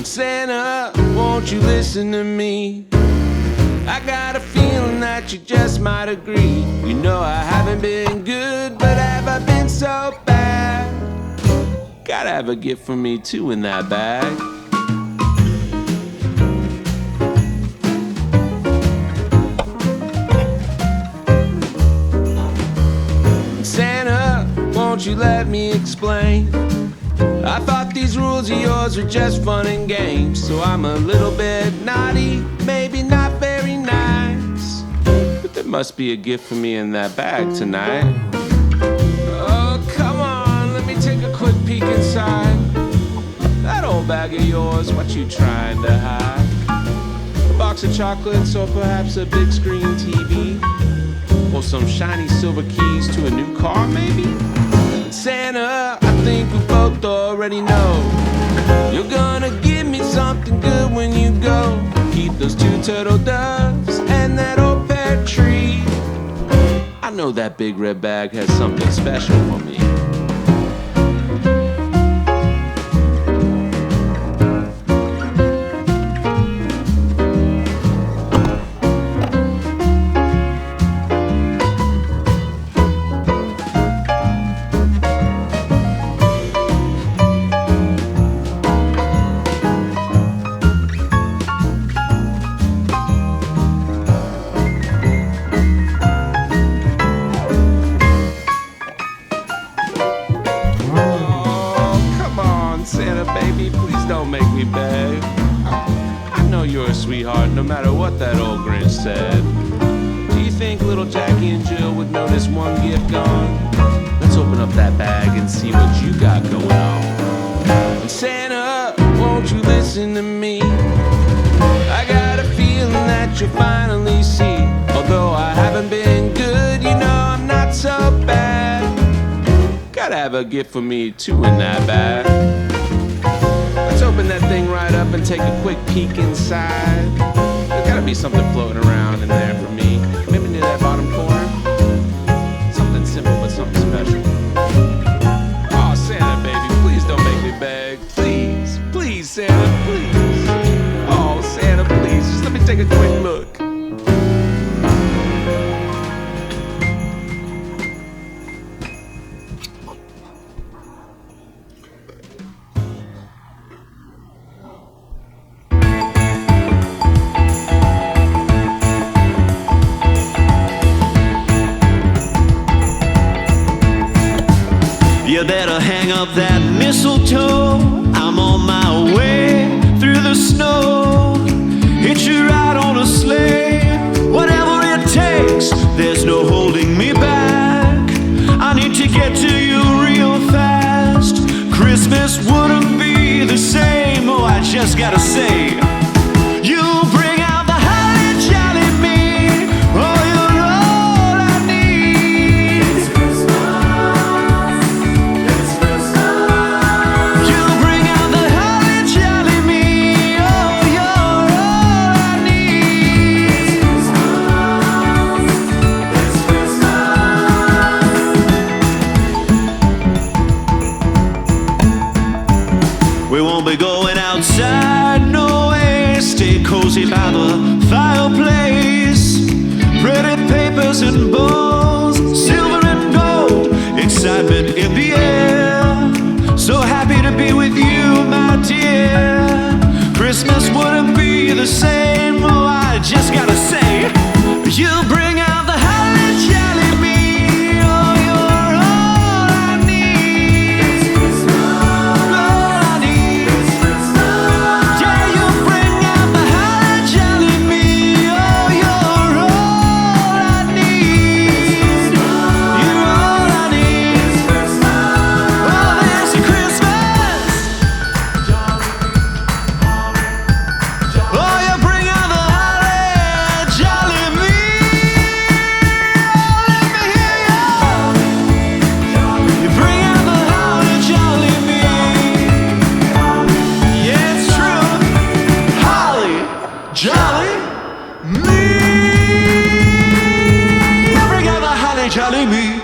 Santa, won't you listen to me? I got a feeling that you just might agree. You know I haven't been good, but have I been so bad? Gotta have a gift for me too in that bag. Santa, won't you let me explain? I thought these rules of yours were just fun and games, so I'm a little bit naughty, maybe not very nice, but there must be a gift for me in that bag tonight. Oh, come on, let me take a quick peek inside. That old bag of yours, what you trying to hide? A box of chocolates or perhaps a big screen TV? Or some shiny silver keys to a new car, maybe? Santa, I think we both already know you're gonna give me something good when you go. Keep those 2 turtle doves and that old pear tree. I know that big red bag has something special for me. Santa baby, please don't make me beg. I know you're a sweetheart, no matter what that old Grinch said. Do you think little Jackie and Jill would notice one gift gone? Let's open up that bag and see what you got going on. And Santa, won't you listen to me? I got a feeling that you'll finally see. Although I haven't been good, you know I'm not so bad. Gotta have a gift for me too in that bag. Let's open that thing right up and take a quick peek inside. There's gotta be something floating around in there for me. Maybe near that bottom corner. Something simple but something special. Oh, Santa baby, please don't make me beg. Please, please, Santa, please. Oh, Santa, please, just let me take a quick look. You better hang up that mistletoe. I'm on my way through the snow. Hitch a ride on a sleigh, whatever it takes. There's no holding me back. I need to get to you real fast. Christmas wouldn't be the same. Oh, I just gotta say, you bring out the holly jolly me. Oh, you're all I need. It's Christmas. It's Christmas. You bring out the holly jolly me. Oh, you're all I need. It's Christmas. We won't be going outside, no way. Stay cozy by the fireplace. Pretty papers and bows, silver and gold, excitement in the air. So happy to be with you, my dear. Christmas wouldn't be the same. Oh, I just gotta say, you bring out the holly jolly me. Oh, you're all I need. It's Christmas. All I need. It's Christmas. Yeah, you bring out the holly jolly me. Oh, you're all I need. You're all I need. It's Christmas. Oh, there's a Christmas. Oh, you bring out the holly jolly me. jolly me.